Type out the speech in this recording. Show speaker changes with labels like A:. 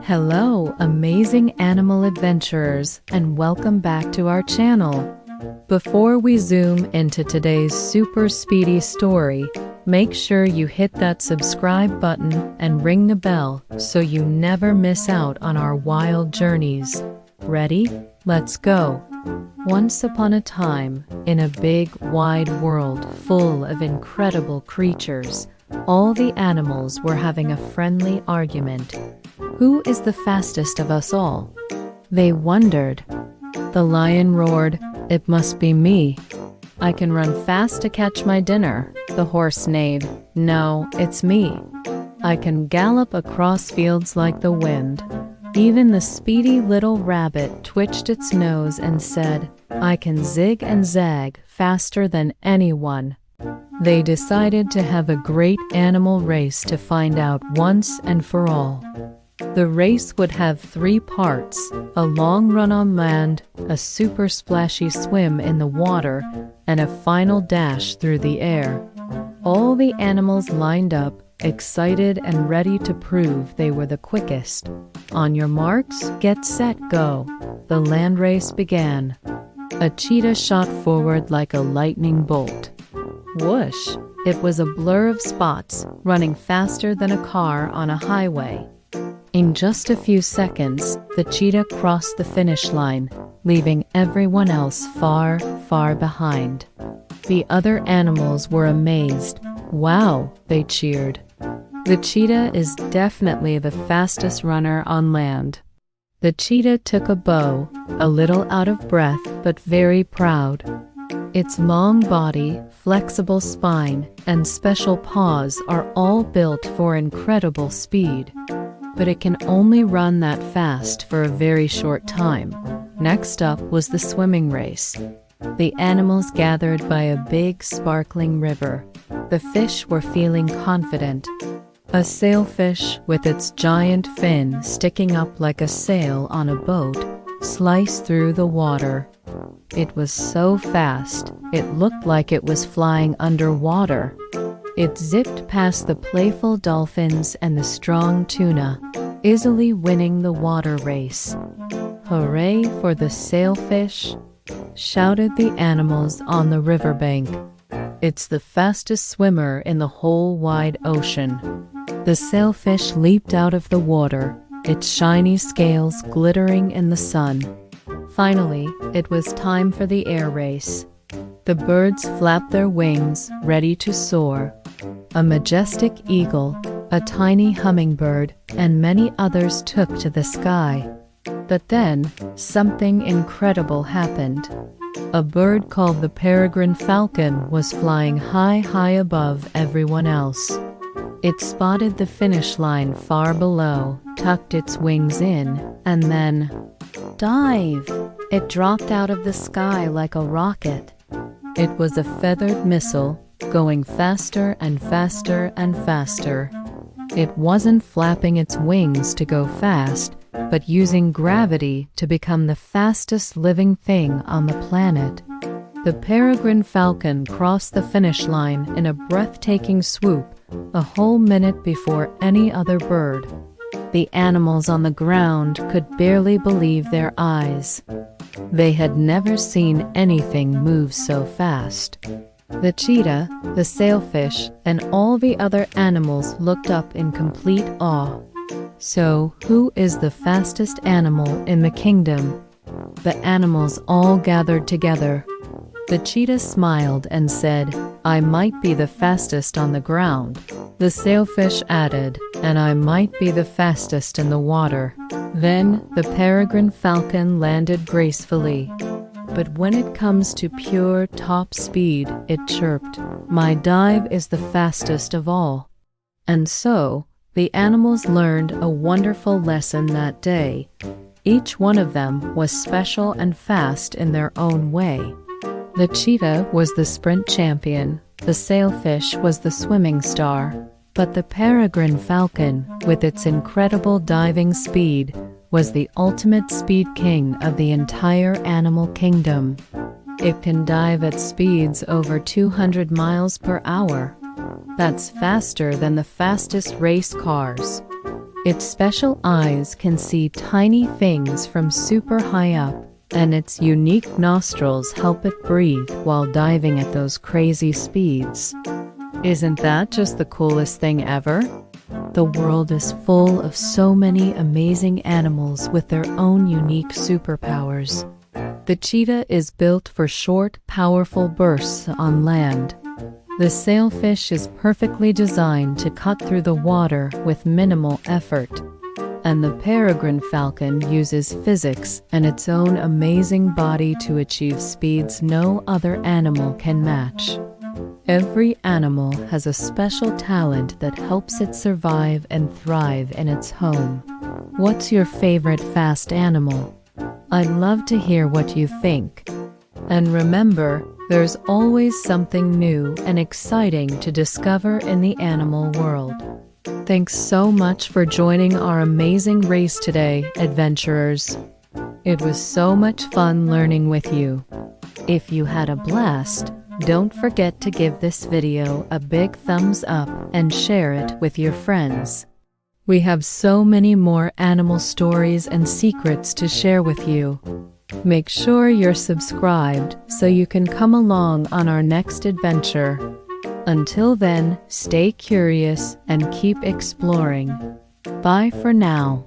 A: Hello, amazing animal adventurers, and welcome back to our channel. Before we zoom into today's super speedy story, make sure you hit that subscribe button and ring the bell so you never miss out on our wild journeys. Ready? Let's go! Once upon a time, in a big, wide world full of incredible creatures, all the animals were having a friendly argument. Who is the fastest of us all? They wondered. The lion roared, "It must be me. I can run fast to catch my dinner." The horse neighed, "No, it's me. I can gallop across fields like the wind." Even the speedy little rabbit twitched its nose and said, "I can zig and zag faster than anyone." They decided to have a great animal race to find out once and for all. The race would have 3 parts: a long run on land, a super splashy swim in the water, and a final dash through the air. All the animals lined up, excited and ready to prove they were the quickest. On your marks, get set, go. The land race began. A cheetah shot forward like a lightning bolt. Whoosh! It was a blur of spots, running faster than a car on a highway. In just a few seconds, the cheetah crossed the finish line, leaving everyone else far, far behind. The other animals were amazed. "Wow!" they cheered. "The cheetah is definitely the fastest runner on land." The cheetah took a bow, a little out of breath but very proud. Its long body, flexible spine, and special paws are all built for incredible speed. But it can only run that fast for a very short time. Next up was the swimming race. The animals gathered by a big, sparkling river. The fish were feeling confident. A sailfish, with its giant fin sticking up like a sail on a boat, sliced through the water. It was so fast, it looked like it was flying underwater. It zipped past the playful dolphins and the strong tuna, easily winning the water race. "Hooray for the sailfish!" shouted the animals on the riverbank. "It's the fastest swimmer in the whole wide ocean." The sailfish leaped out of the water, its shiny scales glittering in the sun. Finally, it was time for the air race. The birds flapped their wings, ready to soar. A majestic eagle, a tiny hummingbird, and many others took to the sky. But then, something incredible happened. A bird called the peregrine falcon was flying high, high above everyone else. It spotted the finish line far below, tucked its wings in, and then, dive! It dropped out of the sky like a rocket. It was a feathered missile, going faster and faster and faster. It wasn't flapping its wings to go fast, but using gravity to become the fastest living thing on the planet. The peregrine falcon crossed the finish line in a breathtaking swoop, a whole minute before any other bird. The animals on the ground could barely believe their eyes. They had never seen anything move so fast. The cheetah, the sailfish, and all the other animals looked up in complete awe. So, who is the fastest animal in the kingdom? The animals all gathered together. The cheetah smiled and said, "I might be the fastest on the ground." The sailfish added, "And I might be the fastest in the water." Then the peregrine falcon landed gracefully. But when it comes to pure top speed, it chirped, "My dive is the fastest of all." And so, the animals learned a wonderful lesson that day. Each one of them was special and fast in their own way. The cheetah was the sprint champion, the sailfish was the swimming star, but the peregrine falcon, with its incredible diving speed, was the ultimate speed king of the entire animal kingdom. It can dive at speeds over 200 miles per hour. That's faster than the fastest race cars. Its special eyes can see tiny things from super high up, and its unique nostrils help it breathe while diving at those crazy speeds. Isn't that just the coolest thing ever? The world is full of so many amazing animals with their own unique superpowers. The cheetah is built for short, powerful bursts on land. The sailfish is perfectly designed to cut through the water with minimal effort. And the peregrine falcon uses physics and its own amazing body to achieve speeds no other animal can match. Every animal has a special talent that helps it survive and thrive in its home. What's your favorite fast animal? I'd love to hear what you think. And remember, there's always something new and exciting to discover in the animal world. Thanks so much for joining our amazing race today, adventurers. It was so much fun learning with you. If you had a blast, don't forget to give this video a big thumbs up and share it with your friends. We have so many more animal stories and secrets to share with you. Make sure you're subscribed so you can come along on our next adventure. Until then, stay curious and keep exploring. Bye for now.